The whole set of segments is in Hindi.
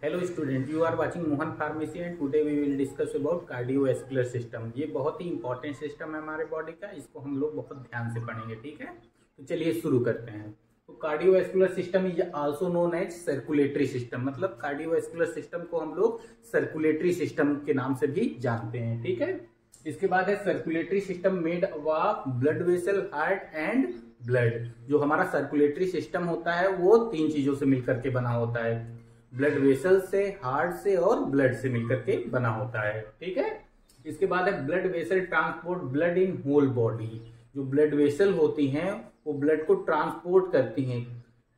Hello student, you are watching Mohan pharmacy and today we will discuss about cardiovascular system. ये बहुत ही इंपॉर्टेंट सिस्टम है हमारे बॉडी का, इसको हम लोग बहुत ध्यान से पढ़ेंगे। ठीक है, तो चलिए शुरू करते हैं। तो cardiovascular system is also known as circulatory system, मतलब कार्डियोवैस्कुलर सिस्टम को हम लोग सर्कुलेटरी सिस्टम के नाम से भी जानते हैं। ठीक है, इसके बाद है circulatory system made of blood vessel, heart and blood. जो हमारा सर्कुलेटरी सिस्टम होता है वो तीन चीजों से मिलकर के बना होता है, ब्लड वेसल से, हार्ट से और ब्लड से मिलकर के बना होता है। ठीक है, इसके बाद है blood vessel transport blood in whole body. जो ब्लड वेसल होती हैं वो ब्लड को ट्रांसपोर्ट करती हैं,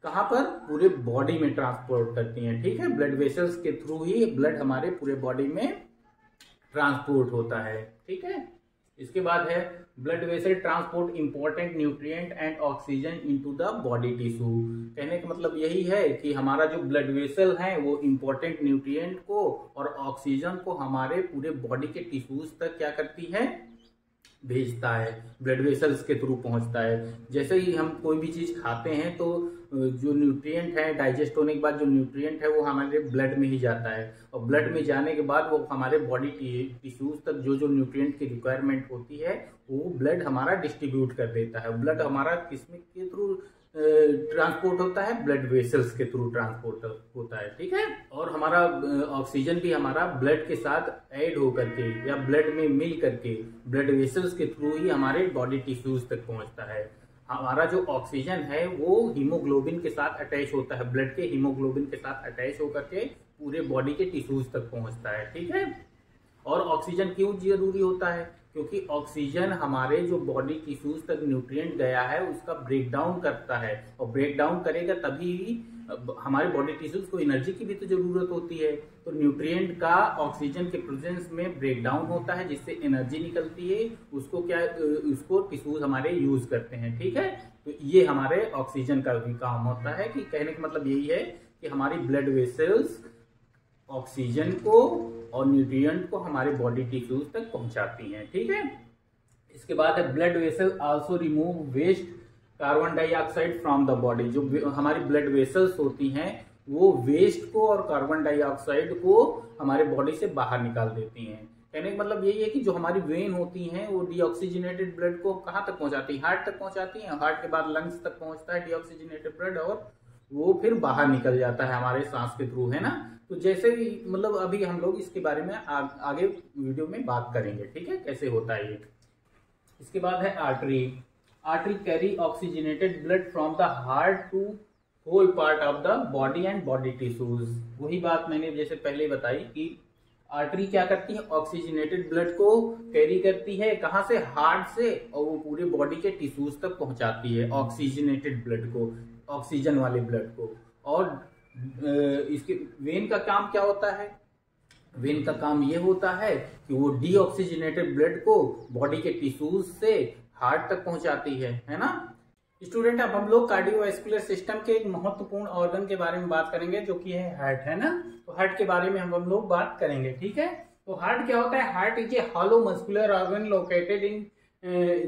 कहां पर? पूरे बॉडी में ट्रांसपोर्ट करती हैं। ठीक है, ब्लड वेसल्स के थ्रू ही ब्लड हमारे पूरे बॉडी में ट्रांसपोर्ट होता है। ठीक है, इसके बाद है blood vessel transport important nutrient and oxygen into the body tissue. कहने का मतलब यही है कि हमारा जो ब्लड वेसल है वो इंपॉर्टेंट न्यूट्रिएंट को और ऑक्सीजन को हमारे पूरे बॉडी के टिश्यूज तक क्या करती है? भेजता है, ब्लड वेसल्स के थ्रू पहुंचता है। जैसे ही हम कोई भी चीज खाते हैं तो जो न्यूट्रिएंट है, डाइजेस्ट होने के बाद जो न्यूट्रिएंट है वो हमारे ब्लड में ही जाता है, और ब्लड में जाने के बाद वो हमारे बॉडी टिश्यूज तक जो जो न्यूट्रिएंट की रिक्वायरमेंट होती है वो ब्लड हमारा डिस्ट्रीब्यूट कर देता है। ब्लड हमारा किसमें के थ्रू ट्रांसपोर्ट होता है? ब्लड वेसल्स के थ्रू ट्रांसपोर्ट होता है। ठीक है, और हमारा ऑक्सीजन भी हमारा ब्लड के साथ ऐड होकर के या ब्लड में मिल करके ब्लड वेसल्स के थ्रू ही हमारे बॉडी टिश्यूज तक पहुंचता है। हमारा जो ऑक्सीजन है वो हीमोग्लोबिन के साथ अटैच होता है, ब्लड के हीमोग्लोबिन के साथ अटैच होकर के पूरे बॉडी के टिश्यूज तक पहुंचता है। ठीक है, और ऑक्सीजन क्यों जरूरी होता है? क्योंकि ऑक्सीजन हमारे जो बॉडी टिश्यूज तक न्यूट्रिएंट गया है उसका ब्रेक डाउन करता है, और ब्रेक डाउन करेगा तभी हमारे बॉडी टिश्यूज को एनर्जी की भी तो जरूरत होती है। तो न्यूट्रिएंट का ऑक्सीजन के प्रेजेंस में ब्रेक डाउन होता है जिससे एनर्जी निकलती है, उसको टिश्यूज हमारे यूज करते हैं। ठीक है, तो ये हमारे ऑक्सीजन का भी काम होता है। कि कहने का मतलब यही है कि हमारी ब्लड वेसल्स ऑक्सीजन को और न्यूट्रिएंट को हमारे बॉडी टिश्यूज तक पहुंचाती हैं। ठीक है, इसके बाद है blood vessel also remove waste carbon dioxide from the body. जो हमारी ब्लड वेसल्स होती हैं वो वेस्ट को और कार्बन डाइऑक्साइड को हमारे बॉडी से बाहर निकाल देती हैं। कहने का मतलब यही है कि जो हमारी वेन होती हैं वो डीऑक्सीजनेटेड ब्लड को कहाँ तक पहुंचाती है? हार्ट तक पहुंचाती है। हार्ट के बाद लंग्स तक पहुंचता है डीऑक्सीजनेटेड ब्लड, और वो फिर बाहर निकल जाता है हमारे सांस के थ्रू, है ना। तो जैसे भी मतलब अभी हम लोग इसके बारे में आगे वीडियो में बात करेंगे। ठीक है, कैसे होता है ये। इसके बाद है artery. Artery carry oxygenated blood from the heart to whole part of the body and body tissues. वही बात मैंने जैसे पहले बताई कि आर्टरी क्या करती है? ऑक्सीजनेटेड ब्लड को कैरी करती है, कहां से? हार्ट से, और वो पूरे बॉडी के टिश्यूज तक पहुंचाती है ऑक्सीजनेटेड ब्लड को, ऑक्सीजन वाले ब्लड को। और इसके वेन का काम क्या होता है? वेन का काम ये होता है कि वो डीऑक्सीजनेटेड ब्लड को बॉडी के टिश्यूज से हार्ट तक पहुंचाती है ना स्टूडेंट। अब हम लोग कार्डियोवैस्कुलर सिस्टम के एक महत्वपूर्ण ऑर्गन के बारे में बात करेंगे जो कि है हार्ट, है ना। तो हार्ट के बारे में हम लोग बात करेंगे। ठीक है, तो हार्ट क्या होता है? Heart is a hollow muscular organ located in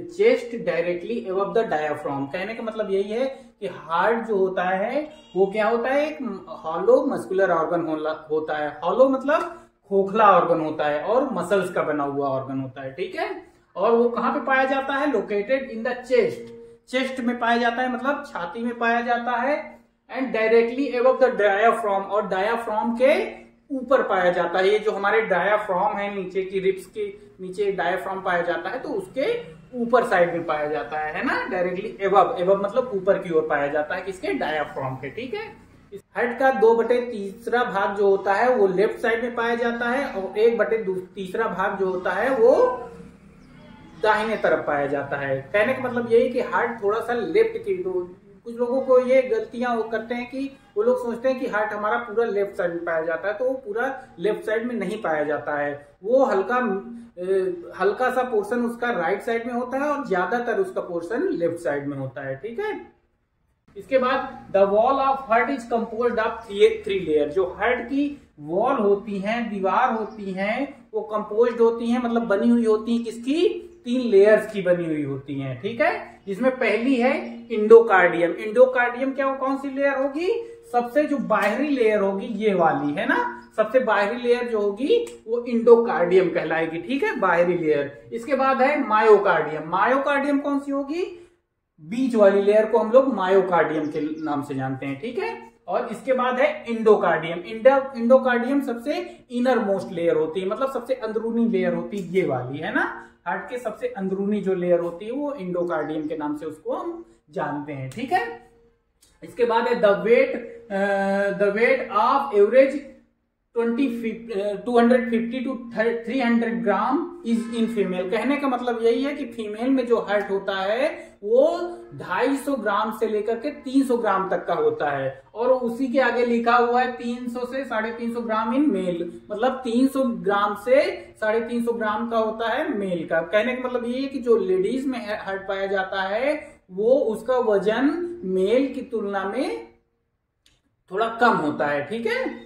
chest directly above the diaphragm. कहने का मतलब यही है कि हार्ट जो होता है वो क्या होता है? एक हॉलो मस्कुलर ऑर्गन होता है। हॉलो मतलब खोखला ऑर्गन होता है और मसल्स का बना हुआ ऑर्गन होता है। ठीक है, और वो कहाँ पे पाया जाता है? Located in the chest. Chest में पाया जाता है, मतलब छाती में पाया जाता है। And directly above the diaphragm, और डायाफ्राम के ऊपर पाया जाता है। ये जो हमारे डायाफ्राम है, नीचे की रिब्स के नीचे डायाफ्राम पाया जाता है, तो उसके ऊपर साइड में पाया जाता है ना। डायरेक्टली एबव, एबव मतलब ऊपर की ओर पाया जाता है, किसके? डायाफ्राम के। ठीक है, हार्ट का 2/3 भाग जो होता है वो लेफ्ट साइड में पाया जाता है, और 1/3 भाग जो होता है वो दाहिने तरफ पाया जाता है। कहने का मतलब यही कि हार्ट थोड़ा सा लेफ्ट की, तो कुछ लोगों को ये गलतियां वो करते हैं कि वो लोग सोचते हैं कि हार्ट हमारा पूरा लेफ्ट साइड में पाया जाता है, तो वो पूरा लेफ्ट साइड में नहीं पाया जाता है। वो हल्का सा पोर्शन उसका राइट साइड में होता है और ज्यादातर उसका पोर्शन लेफ्ट साइड में होता है। ठीक है, इसके बाद the wall of heart is composed of 3 layer. जो हार्ट की वॉल होती हैं, दीवार होती हैं, वो कंपोज्ड होती हैं, मतलब बनी हुई होती है किसकी? 3 लेयर्स की बनी हुई होती हैं। ठीक है, इसमें पहली है इंडोकार्डियम। इंडोकार्डियम क्या कौन सी लेयर होगी? सबसे जो बाहरी लेयर होगी ये वाली है ना, सबसे बाहरी लेयर जो होगी वो इंडोकार्डियम कहलाएगी, ठीक है, बाहरी लेयर। इसके बाद है मायोकार्डियम। मायोकार्डियम कौन सी होगी? बीच वाली लेयर को हम लोग मायोकार्डियम के नाम से जानते हैं, ठीक है। और इसके बाद है इंडोकार्डियम। इंडोकार्डियम सबसे इनर मोस्ट लेयर होती है, मतलब सबसे अंदरूनी लेयर होती है, ये वाली है ना, हार्ट के सबसे अंदरूनी जो लेयर होती है वो इंडोकार्डियम के नाम से उसको हम जानते हैं, ठीक है। इसके बाद है the weight of average 250 to 300 gram is in female. कहने का मतलब यही है कि फीमेल में जो हार्ट होता है वो 250 ग्राम से लेकर के 300 ग्राम तक का होता है, और उसी के आगे लिखा हुआ है 300 से 350 ग्राम इन मेल, मतलब 300 ग्राम से 350 ग्राम का होता है मेल का। कहने का मतलब ये है कि जो लेडीज में हार्ट पाया जाता है वो उसका वजन मेल की तुलना में थोड़ा कम होता है, ठीक है।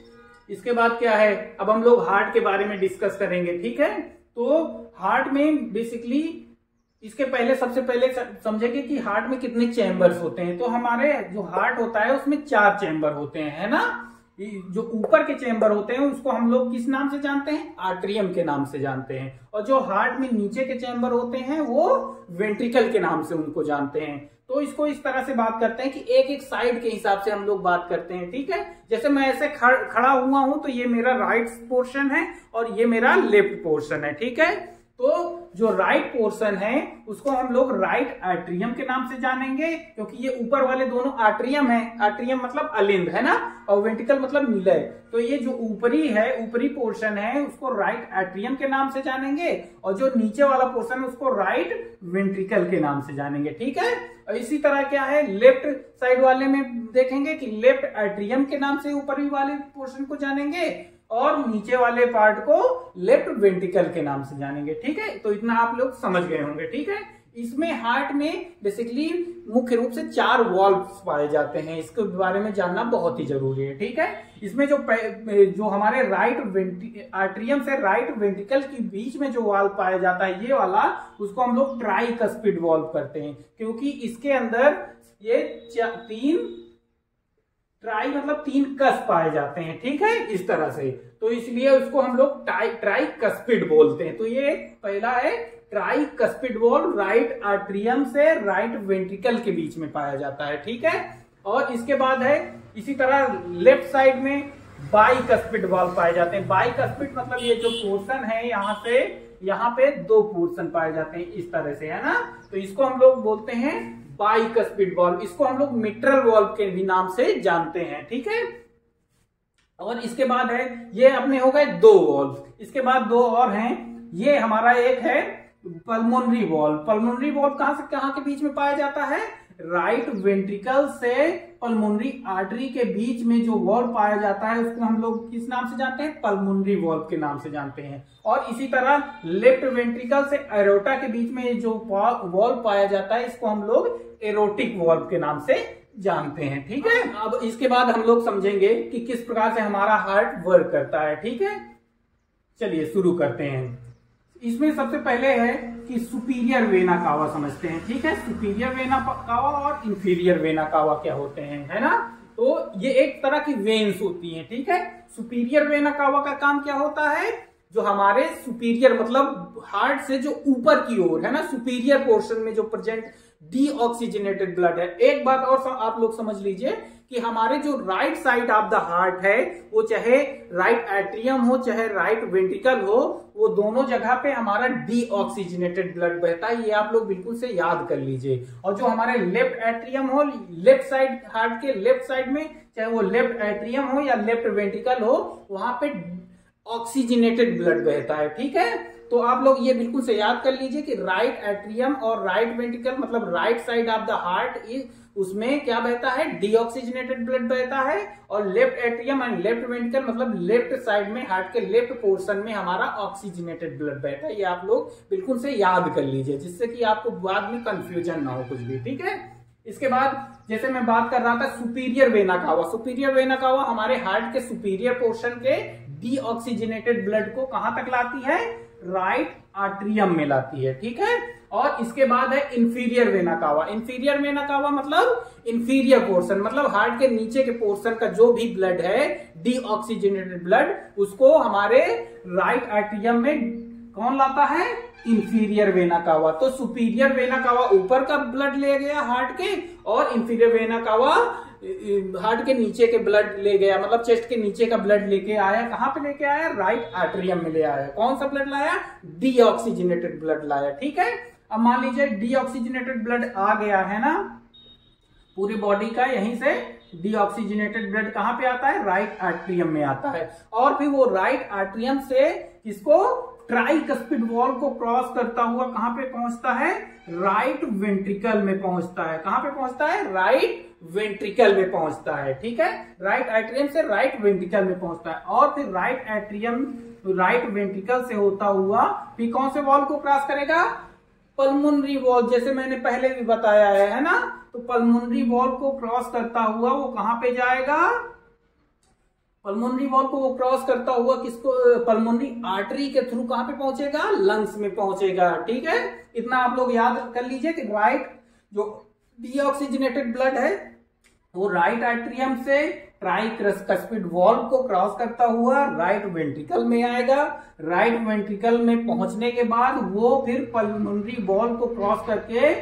इसके बाद क्या है, अब हम लोग हार्ट के बारे में डिस्कस करेंगे, ठीक है। तो हार्ट में बेसिकली इसके पहले सबसे पहले समझेंगे कि हार्ट में कितने चैम्बर्स होते हैं। तो हमारे जो हार्ट होता है उसमें 4 चैम्बर होते हैं, है ना। जो ऊपर के चैम्बर होते हैं उसको हम लोग किस नाम से जानते हैं? आर्ट्रियम के नाम से जानते हैं। और जो हार्ट में नीचे के चैम्बर होते हैं वो वेंट्रिकल के नाम से उनको जानते हैं। तो इसको इस तरह से बात करते हैं कि एक एक साइड के हिसाब से हम लोग बात करते हैं, ठीक है। जैसे मैं ऐसे खड़ा हुआ हूं तो ये मेरा राइट पोर्शन है और ये मेरा लेफ्ट पोर्शन है, ठीक है। तो जो राइट पोर्शन है उसको हम लोग राइट आर्ट्रियम के नाम से जानेंगे, क्योंकि ये ऊपर वाले दोनों आर्ट्रियम है। आर्ट्रियम मतलब अलिंद है ना, और वेंट्रिकल मतलब निलय। तो ये जो ऊपरी पोर्शन है उसको राइट आर्ट्रियम के नाम से जानेंगे, और जो नीचे वाला पोर्शन है उसको राइट वेंट्रिकल के नाम से जानेंगे, ठीक है। और इसी तरह क्या है, लेफ्ट साइड वाले में देखेंगे कि लेफ्ट आर्ट्रियम के नाम से ऊपरी वाले पोर्शन को जानेंगे, और नीचे वाले पार्ट को लेफ्ट वेंट्रिकल के नाम से जानेंगे, ठीक है। तो इतना आप लोग समझ गए होंगे, ठीक है। इसमें हार्ट में बेसिकली मुख्य रूप से 4 वॉल्व्स पाए जाते हैं, इसके बारे में जानना बहुत ही जरूरी है, ठीक है। इसमें जो हमारे राइट आर्ट्रियम से राइट वेंट्रिकल के बीच में जो वाल्व पाया जाता है ये वाला, उसको हम लोग ट्राइकस्पिड वाल्व करते हैं, क्योंकि इसके अंदर ये 3 कस पाए जाते हैं, ठीक है, इस तरह से। तो इसलिए उसको हम लोग ट्राइकस्पिड बोलते हैं। तो ये पहला है ट्राइकस्पिड वाल्व, राइट आर्ट्रियम से राइट वेंट्रिकल के बीच में पाया जाता है, ठीक है। और इसके बाद है इसी तरह लेफ्ट साइड में बाइकस्पिड वाल्व पाए जाते हैं। बाइकस्पिड मतलब ये जो पोर्शन है यहाँ से यहाँ पे 2 पोर्शन पाए जाते हैं इस तरह से, है ना। तो इसको हम लोग बोलते हैं बाइकस्पिड वाल्व। इसको हम लोग मिट्रल वाल्व के भी नाम से जानते हैं, ठीक है। और इसके बाद है ये अपने हो गए 2 वाल्व। इसके बाद 2 और हैं, ये हमारा एक है पल्मोनरी वाल्व। पल्मोनरी वाल्व कहां से कहां के बीच में पाया जाता है? राइट वेंट्रिकल से पल्मोनरी आर्टरी के बीच में जो वाल्व पाया जाता है उसको हम लोग किस नाम से जानते हैं? पल्मोनरी वाल्व के नाम से जानते हैं। और इसी तरह लेफ्ट वेंट्रिकल से एरोटा के बीच में जो वाल्व पाया जाता है इसको हम लोग एरोटिक वाल्व के नाम से जानते हैं, ठीक है। अब इसके बाद हम लोग समझेंगे कि किस प्रकार से हमारा हार्ट वर्क करता है, ठीक है। चलिए शुरू करते हैं। इसमें सबसे पहले है कि सुपीरियर वेना कावा समझते हैं, ठीक है। सुपीरियर वेना कावा और इंफीरियर वेना कावा क्या होते हैं, है ना। तो ये एक तरह की वेन्स होती हैं, ठीक है। सुपीरियर वेना कावा का काम क्या होता है? जो हमारे सुपीरियर मतलब हार्ट से जो ऊपर की ओर है ना, सुपीरियर पोर्शन में जो प्रेजेंट डीऑक्सीजनेटेड ब्लड है। एक बात और आप लोग समझ लीजिए कि हमारे जो right side of the heart है वो चाहे राइट एट्रियम हो चाहे राइट वेंट्रिकल हो, वो दोनों जगह पे हमारा डीऑक्सीजनेटेड ब्लड बहता है। ये आप लोग बिल्कुल से याद कर लीजिए। और जो हमारे लेफ्ट एट्रियम हो, लेफ्ट साइड हार्ट के लेफ्ट साइड में, चाहे वो लेफ्ट एट्रियम हो या लेफ्ट वेंट्रिकल हो, वहां पे ऑक्सीजनेटेड ब्लड बहता है, ठीक है। तो आप लोग ये बिल्कुल से याद कर लीजिए कि राइट एट्रियम और राइट वेंट्रिकल मतलब right side of the heart, उसमें क्या बहता है? डीऑक्सीजनेटेड ब्लड बहता है। और left atrium and left ventricle मतलब लेफ्ट साइड में हार्ट के लेफ्ट पोर्शन में हमारा ऑक्सीजनेटेड ब्लड बहता है। ये आप लोग बिल्कुल से याद कर लीजिए, जिससे कि आपको बाद में कंफ्यूजन ना हो कुछ भी, ठीक है। इसके बाद जैसे मैं बात कर रहा था superior vena cava. Superior vena cava हमारे हार्ट के सुपीरियर पोर्शन के डीऑक्सीजनेटेड ब्लड को कहां तक लाती है? राइट आर्ट्रियम में लाती है, ठीक है। और इसके बाद है inferior vena cava. Inferior vena cava मतलब इंफीरियर पोर्शन, मतलब हार्ट के नीचे के पोर्शन का जो भी ब्लड है डीऑक्सीजनेटेड ब्लड, उसको हमारे राइट आर्ट्रियम में कौन लाता है? Inferior vena cava. तो सुपीरियर वेना कावा ऊपर का ब्लड ले गया हार्ट के, और इंफीरियर वेना कावा हार्ट के नीचे के ब्लड ले गया, मतलब चेस्ट के नीचे का ब्लड लेके आया। कहां पे लेके आया? राइट आर्ट्रियम में ले आया। कौन सा ब्लड लाया? डीऑक्सीजनेटेड ब्लड लाया, ठीक है। अब मान लीजिए डीऑक्सीजनेटेड ब्लड आ गया है ना पूरी बॉडी का, यहीं से डीऑक्सीजनेटेड ब्लड कहां पे आता है? राइट आर्ट्रियम में आता है। और फिर वो राइट आर्ट्रियम से किसको? ट्राइकस्पिड वॉल को क्रॉस करता हुआ कहां पे पहुंचता है? राइट वेंट्रिकल में पहुंचता है। कहां पे पहुंचता है? राइट वेंट्रिकल में पहुंचता है, ठीक है। राइट आर्ट्रियम से राइट वेंट्रिकल में पहुंचता है, और फिर राइट आर्ट्रियम राइट वेंट्रिकल से होता हुआ फिर कौन से वॉल को क्रॉस करेगा? पल्मोनरी वॉल, जैसे मैंने पहले भी बताया है ना। तो पल्मोनरी वॉल को क्रॉस करता हुआ वो कहां पे जाएगा? पल्मोनरी वॉल को वो क्रॉस करता हुआ किसको? पल्मोनरी आर्टरी के थ्रू कहां पे पहुंचेगा? लंग्स में पहुंचेगा, ठीक है। इतना आप लोग याद कर लीजिए कि राइट जो डीऑक्सीजनेटेड ब्लड है वो राइट आर्ट्रियम से ट्राइकस्पिड वॉल को क्रॉस करता हुआ राइट वेंट्रिकल में आएगा। राइट वेंट्रिकल में पहुंचने के बाद वो फिर पल्मोनरी वॉल को क्रॉस करके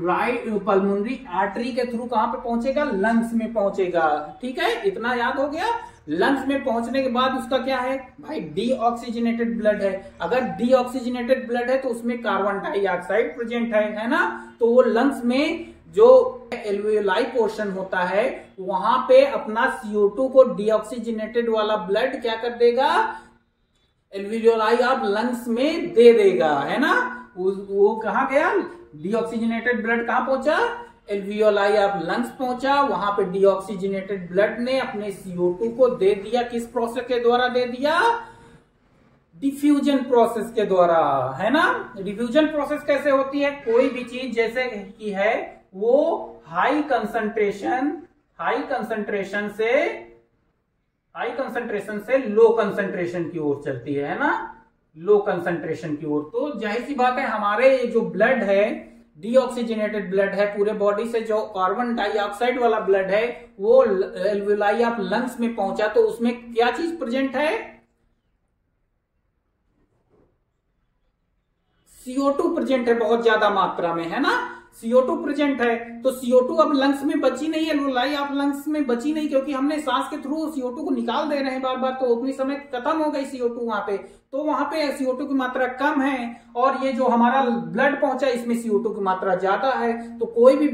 राइट पल्मोनरी आर्टरी के थ्रू कहां पे पहुंचेगा? लंग्स में पहुंचेगा, ठीक है। इतना याद हो गया। लंग्स में पहुंचने के बाद उसका क्या है भाई? डीऑक्सीजनेटेड ब्लड है। अगर डीऑक्सीजनेटेड ब्लड है तो उसमें कार्बन डाइऑक्साइड प्रेजेंट है ना। तो वो लंग्स में जो एल्वियोलाई पोर्शन होता है वहां पे अपना CO2 को डीऑक्सीजनेटेड वाला ब्लड क्या कर देगा? एल्वियोलाई ऑफ लंग्स में दे देगा, है ना। वो कहां गया? डीऑक्सीजनेटेड ब्लड कहां पहुंचा? एल्वियोलाई ऑफ लंग्स पहुंचा। वहां पे डीऑक्सीजनेटेड ब्लड ने अपने CO2 को दे दिया। किस प्रोसेस के द्वारा दे दिया? डिफ्यूजन प्रोसेस के द्वारा, है ना। डिफ्यूजन प्रोसेस कैसे होती है? कोई भी चीज जैसे कि है वो हाई कंसंट्रेशन से लो कंसंट्रेशन की ओर चलती है ना, लो कंसंट्रेशन की ओर। तो जाहिर सी बात है हमारे जो ब्लड है डीऑक्सीजनेटेड ब्लड है पूरे बॉडी से, जो कार्बन डाइऑक्साइड वाला ब्लड है वो एल्वियोलाई ऑफ लंग्स में पहुंचा, तो उसमें क्या चीज प्रेजेंट है? CO2 प्रेजेंट है बहुत ज्यादा मात्रा में, है ना। CO2 प्रेजेंट है। तो CO2 अब लंग्स में बची नहीं है, एल्वियोलाई ऑफ लंग्स में बची नहीं, क्योंकि हमने सांस के थ्रू CO2 को निकाल दे रहे हैं बार बार, तो उतनी समय खत्म हो गई CO2 वहां पे। तो वहां पे CO2 की मात्रा कम है, और ये जो हमारा ब्लड पहुंचा इसमें CO2 की मात्रा ज्यादा है। तो कोई भी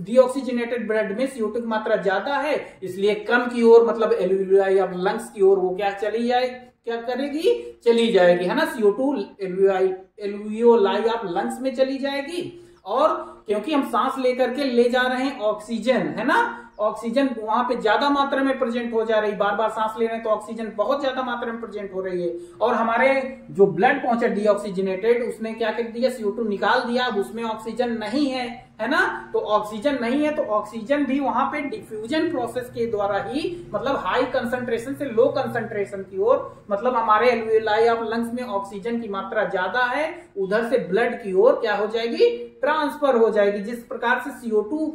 डीऑक्सीजनेटेड ब्लड में CO2 की मात्रा ज्यादा है, इसलिए कम की ओर, मतलब एल्वियोलाई ऑफ लंग्स की ओर वो क्या चली जाए, क्या करेगी? चली जाएगी, है ना। CO2 एल्वियोलाई ऑफ लंग्स में चली जाएगी। और क्योंकि हम सांस लेकर के ले जा रहे हैं ऑक्सीजन, है ना, ऑक्सीजन वहां पे ज्यादा मात्रा में प्रेजेंट हो जा रही, बार बार सांस ले रहे हैं तो ऑक्सीजन बहुत ज्यादा मात्रा में प्रेजेंट हो रही है। और हमारे जो ब्लड पहुंचा डीऑक्सीजनेटेड, उसने क्या कर दिया? CO2 निकाल दिया। अब उसमें ऑक्सीजन नहीं है ना। तो ऑक्सीजन नहीं है तो ऑक्सीजन भी वहां पे डिफ्यूजन प्रोसेस के द्वारा ही, मतलब हाई कंसंट्रेशन से लो कंसंट्रेशन की ओर, मतलब हमारे एल्वियोलाई ऑफ लंग्स में ऑक्सीजन की मात्रा ज्यादा है, उधर से ब्लड की ओर क्या हो जाएगी? ट्रांसफर हो जाएगी। जिस प्रकार से CO2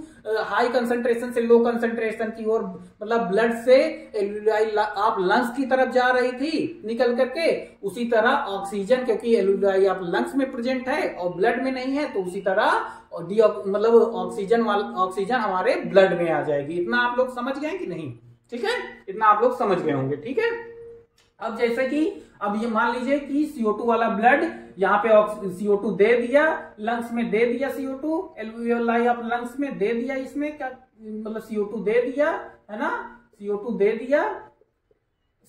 हाई कंसंट्रेशन से लो कंसंट्रेशन की ओर, मतलब ब्लड से एल्वियोलाई ऑफ लंग्स की तरफ जा रही थी निकल करके, उसी तरह ऑक्सीजन क्योंकि एल्वियोलाई ऑफ लंग्स में प्रेजेंट है और ब्लड में नहीं है, तो उसी तरह मतलब ऑक्सीजन हमारे ब्लड में आ जाएगी। इतना आप लोग समझ गए कि नहीं? ठीक है, इतना आप लोग समझ गए होंगे। ठीक है, अब जैसे कि अब ये मान लीजिए कि CO2 वाला ब्लड यहाँ पे CO2 दे दिया, लंग्स में दे दिया, CO2 एल्वियोलाई ऑफ लंग्स में दे दिया, इसमें क्या मतलब CO2 दे दिया, है ना, CO2 दे दिया।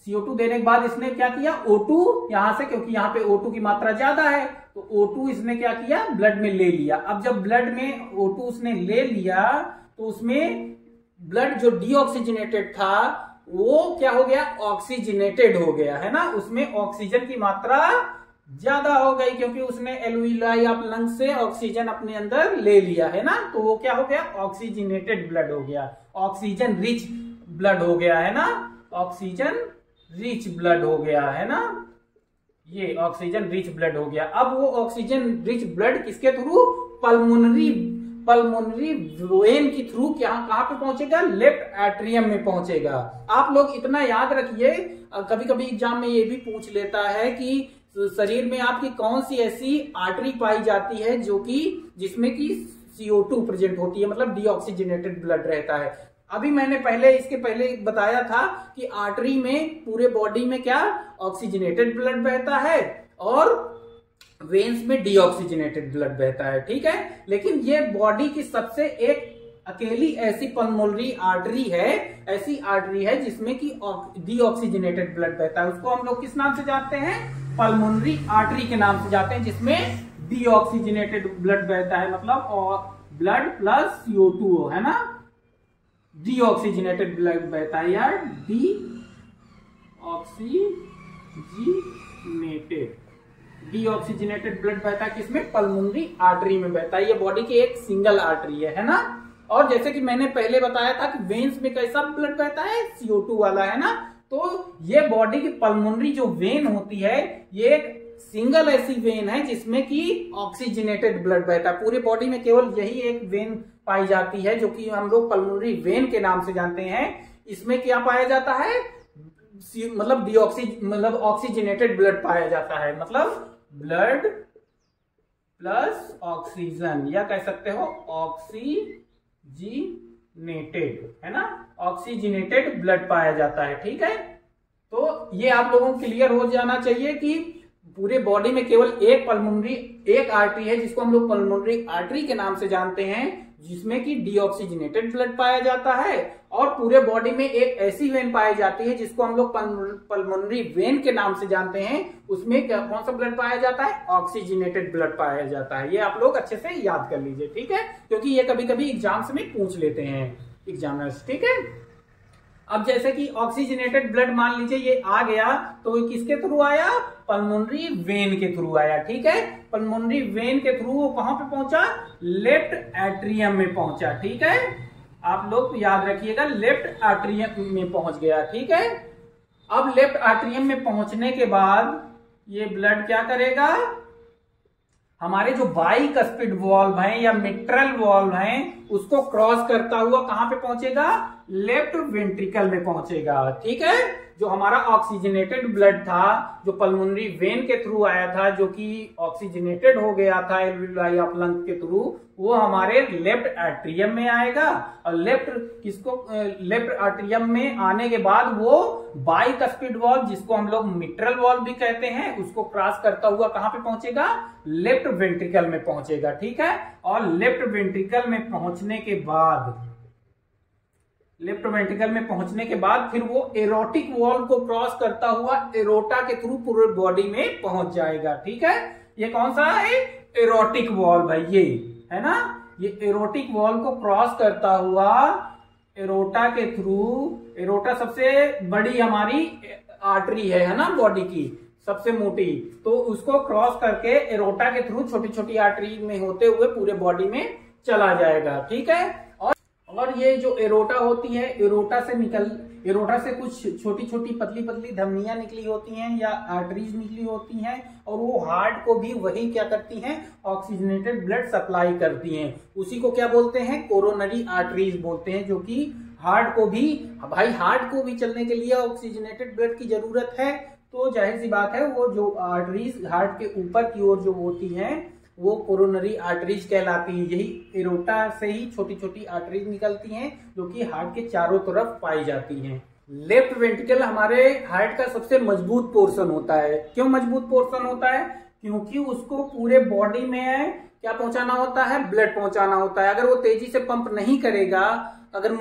CO2 देने के बाद इसने क्या किया? O2 यहां से, क्योंकि यहाँ पे O2 की मात्रा ज्यादा है तो O2 इसने क्या किया? ब्लड में ले लिया। अब जब ब्लड में O2 उसने ले लिया तो उसमें ब्लड जो डीऑक्सीजनेटेड था वो क्या हो गया? ऑक्सीजनेटेड हो गया, है ना। उसमें ऑक्सीजन की मात्रा ज्यादा हो गई क्योंकि उसने एल्वियोलाई ऑफ लंग्स से ऑक्सीजन अपने अंदर ले लिया, है ना। तो वो क्या हो गया? ऑक्सीजनेटेड ब्लड हो गया, ऑक्सीजन रिच ब्लड हो गया, है ना, ऑक्सीजन रिच ब्लड हो गया, है ना। ये ऑक्सीजन रिच ब्लड हो गया। अब वो ऑक्सीजन रिच ब्लड किसके थ्रू, पल्मोनरी वेन की थ्रू कहां पे पहुंचेगा, लेफ्ट एट्रियम में पहुंचेगा। आप लोग इतना याद रखिए, कभी कभी एग्जाम में ये भी पूछ लेता है कि शरीर में आपकी कौन सी ऐसी आर्टरी पाई जाती है जो कि जिसमें कि CO2 प्रेजेंट होती है, मतलब डीऑक्सीजनेटेड ब्लड रहता है। अभी मैंने इसके पहले बताया था कि आर्टरी में पूरे बॉडी में क्या ऑक्सीजनेटेड ब्लड बहता है और वेन्स में डीऑक्सीजनेटेड ब्लड बहता है, ठीक है। लेकिन ये बॉडी की सबसे एक अकेली ऐसी पल्मोनरी आर्टरी है जिसमें कि डीऑक्सीजनेटेड ब्लड बहता है। उसको हम लोग किस नाम से जानते हैं, पल्मोनरी आर्टरी के नाम से जानते हैं, जिसमें डीऑक्सीजनेटेड ब्लड बहता है, मतलब ब्लड प्लस CO2 है ना, डीऑक्सीजनेटेड ब्लड बहता है यार, डीऑक्सीजनेटेड ब्लड बहता है किसमें, पल्मोनरी आर्टरी में बहता है। ये बॉडी की एक सिंगल आर्टरी है ना। और जैसे कि मैंने पहले बताया था कि वेन्स में कैसा ब्लड बहता है, CO2 वाला है ना। तो ये बॉडी की पल्मोनरी जो वेन होती है, ये एक सिंगल ऐसी वेन है जिसमें कि ऑक्सीजनेटेड ब्लड बहता है। पूरे बॉडी में केवल यही एक वेन पाई जाती है जो कि हम लोग पल्मोनरी वेन के नाम से जानते हैं। इसमें क्या पाया जाता है, मतलब ऑक्सीजनेटेड ब्लड पाया जाता है, मतलब ब्लड प्लस ऑक्सीजन, या कह सकते हो ऑक्सीजनेटेड, है ना, ऑक्सीजनेटेड ब्लड पाया जाता है, ठीक है। तो ये आप लोगों को क्लियर हो जाना चाहिए कि पूरे बॉडी में केवल एक आर्टरी है जिसको हम लोग पल्मोनरी आर्टरी के नाम से जानते हैं, जिसमें कि डीऑक्सीजनेटेड ब्लड पाया जाता है। और पूरे बॉडी में एक ऐसी वेन पाई जाती है जिसको हम लोग पल्मोनरी वेन के नाम से जानते हैं। उसमें कौन सा ब्लड पाया जाता है, ऑक्सीजनेटेड ब्लड पाया जाता है। ये आप लोग अच्छे से याद कर लीजिए, ठीक है, क्योंकि ये कभी कभी एग्जाम्स में पूछ लेते हैं एग्जामिनर्स, ठीक है। अब जैसे कि ऑक्सीजनेटेड ब्लड मान लीजिए ये आ गया, तो किसके थ्रू आया, पल्मोनरी वेन के थ्रू आया, ठीक है। पल्मोनरी वेन के थ्रू वो कहां पे पहुंचा, लेफ्ट एट्रियम में पहुंचा, ठीक है। आप लोग याद रखिएगा, लेफ्ट एट्रियम में पहुंच गया, ठीक है। अब लेफ्ट एट्रियम में पहुंचने के बाद ये ब्लड क्या करेगा, हमारे जो बाइकस्पिड वॉल्व हैं या मिट्रल वॉल्व हैं उसको क्रॉस करता हुआ कहां पे पहुंचेगा, लेफ्ट वेंट्रिकल में पहुंचेगा, ठीक है। जो हमारा ऑक्सीजनेटेड ब्लड था, जो पल्मोनरी वेन के थ्रू आया था, जो कि ऑक्सीजनेटेड हो गया था एल्वियोलाई ऑफ लंग्स के थ्रू, वो हमारे लेफ्ट एट्रियम में आएगा। और लेफ्ट एट्रियम में आने के बाद वो बाइकस्पिड वॉल्व, जिसको हम लोग मिट्रल वॉल्व भी कहते हैं, उसको क्रॉस करता हुआ कहां पे पहुंचेगा, लेफ्ट वेंट्रिकल में पहुंचेगा, ठीक है। और लेफ्ट वेंट्रिकल में पहुंचने के बाद फिर वो एरोटिक वॉल्व को क्रॉस करता हुआ एरोटा के थ्रू पूरे बॉडी में पहुंच जाएगा, ठीक है। ये कौन सा है, एरोटिक वॉल्व है, ये है ना। ये एरोटिक वॉल्व को क्रॉस करता हुआ एरोटा के थ्रू, एरोटा सबसे बड़ी हमारी आर्टरी है ना, बॉडी की सबसे मोटी, तो उसको क्रॉस करके एरोटा के थ्रू छोटी छोटी आर्टरी में होते हुए पूरे बॉडी में चला जाएगा, ठीक है। और ये जो एरोटा होती है, एरोटा से कुछ छोटी छोटी पतली पतली धमनियां निकली होती हैं या आर्टरीज निकली होती हैं, और वो हार्ट को भी वही क्या करती हैं, ऑक्सीजनेटेड ब्लड सप्लाई करती हैं। उसी को क्या बोलते हैं, कोरोनरी आर्टरीज बोलते हैं, जो कि हार्ट को भी चलने के लिए ऑक्सीजनेटेड ब्लड की जरूरत है। तो जाहिर सी बात है, वो जो आर्टरीज हार्ट के ऊपर की ओर जो होती हैं वो कोरोनरी आर्टरीज कहलाती है। यही एरोटा से ही छोटी छोटी आर्टरीज निकलती हैं जो कि हार्ट के चारों तरफ पाई जाती हैं। लेफ्ट वेंट्रिकल हमारे हार्ट का सबसे मजबूत पोर्शन होता है। क्यों मजबूत पोर्शन होता है, क्योंकि उसको पूरे बॉडी में क्या पहुंचाना होता है, ब्लड पहुंचाना होता है। अगर वो तेजी से पंप नहीं करेगा, अगर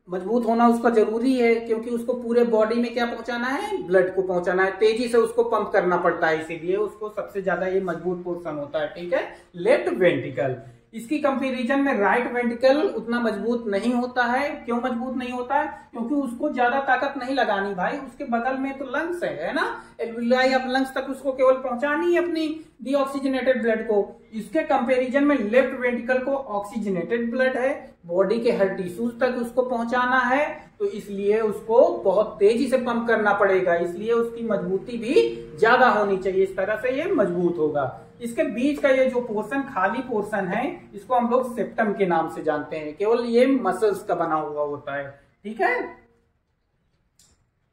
मजबूत होना उसका जरूरी है, क्योंकि उसको पूरे बॉडी में क्या पहुंचाना है, ब्लड को पहुंचाना है, तेजी से उसको पंप करना पड़ता है, इसीलिए उसको सबसे ज्यादा ये मजबूत पोर्शन होता है, ठीक है, लेफ्ट वेंट्रिकल। इसकी कंपैरिजन में राइट वेंट्रिकल उतना मजबूत नहीं होता है। क्यों मजबूत नहीं होता है, क्योंकि उसको ज्यादा ताकत नहीं लगानी भाई, उसके बगल में तो लंग्स है ना, एल्वियोलाई ऑफ लंग्स तक उसको केवल पहुंचानी है अपनी डीऑक्सीजनेटेड ब्लड को। इसके कंपैरिजन में लेफ्ट वेंट्रिकल को ऑक्सीजनेटेड ब्लड है, बॉडी के हर टिश्यूज तक उसको पहुंचाना है, तो इसलिए उसको बहुत तेजी से पंप करना पड़ेगा, इसलिए उसकी मजबूती भी ज्यादा होनी चाहिए, इस तरह से ये मजबूत होगा। इसके बीच का ये जो पोर्शन, खाली पोर्शन है, इसको हम लोग सेप्टम के नाम से जानते हैं, केवल ये मसल्स का बना हुआ होता है, ठीक है।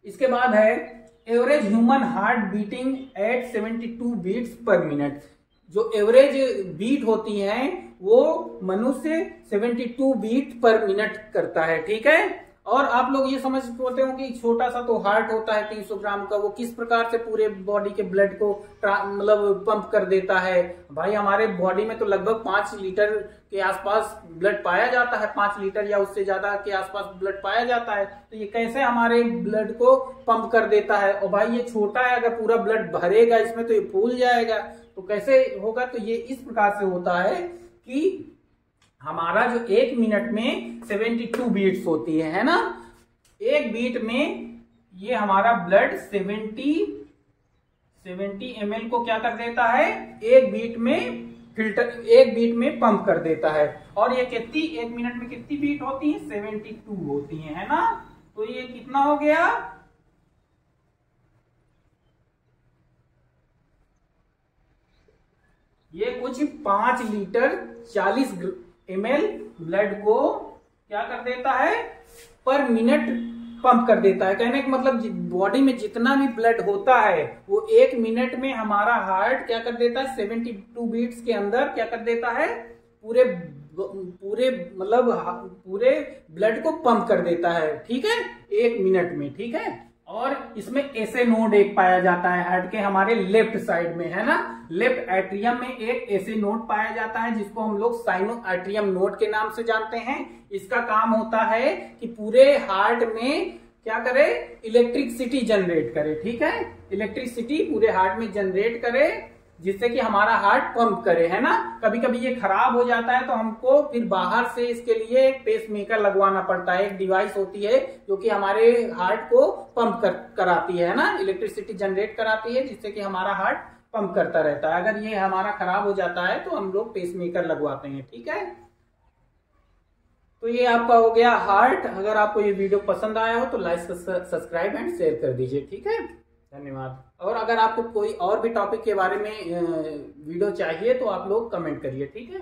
इसके बाद है average human heart beating at 72 beats per minute. जो एवरेज बीट होती हैं वो मनुष्य 72 बीट पर मिनट करता है, ठीक है। और आप लोग ये समझ होते हो कि छोटा सा तो हार्ट होता है 300 ग्राम का, वो किस प्रकार से पूरे बॉडी के ब्लड को मतलब पंप कर देता है। भाई हमारे बॉडी में तो लगभग 5 लीटर के आसपास ब्लड पाया जाता है, 5 लीटर या उससे ज्यादा के आसपास ब्लड पाया जाता है। तो ये कैसे हमारे ब्लड को पंप कर देता है। और भाई ये छोटा है, अगर पूरा ब्लड भरेगा इसमें तो ये फूल जाएगा, तो कैसे होगा। तो ये इस प्रकार से होता है कि हमारा जो 1 मिनट में 72 बीट्स होती है ना, एक बीट में ये हमारा ब्लड 70 ml को क्या कर देता है, एक बीट में पंप कर देता है। और ये कितनी, 1 मिनट में कितनी बीट होती है, 72 होती है ना। तो ये कितना हो गया, ये कुछ 5 लीटर 40 ml ब्लड को क्या कर देता है, पर मिनट पंप कर देता है। कहने का मतलब बॉडी में जितना भी ब्लड होता है वो 1 मिनट में हमारा हार्ट क्या कर देता है, 72 बीट्स के अंदर क्या कर देता है, पूरे मतलब पूरे ब्लड को पंप कर देता है, ठीक है, 1 मिनट में, ठीक है। और इसमें ऐसे नोड एक पाया जाता है हार्ट के हमारे लेफ्ट साइड में, है ना। लेफ्ट एट्रियम में एक ऐसे नोड पाया जाता है जिसको हम लोग साइनो एट्रियम नोड के नाम से जानते हैं। इसका काम होता है कि पूरे हार्ट में क्या करे, इलेक्ट्रिसिटी जनरेट करे, ठीक है। इलेक्ट्रिसिटी पूरे हार्ट में जनरेट करे जिससे कि हमारा हार्ट पंप करे, है ना। कभी कभी ये खराब हो जाता है तो हमको फिर बाहर से इसके लिए एक पेस मेकर लगवाना पड़ता है। एक डिवाइस होती है जो कि हमारे हार्ट को पंप कराती है ना, इलेक्ट्रिसिटी जनरेट कराती है जिससे कि हमारा हार्ट पंप करता रहता है। अगर ये हमारा खराब हो जाता है तो हम लोग पेस मेकर लगवाते हैं, ठीक है। तो ये आपका हो गया हार्ट। अगर आपको ये वीडियो पसंद आया हो तो लाइक, सब्सक्राइब एंड शेयर कर दीजिए, ठीक है। धन्यवाद। और अगर आपको कोई और भी टॉपिक के बारे में वीडियो चाहिए तो आप लोग कमेंट करिए, ठीक है।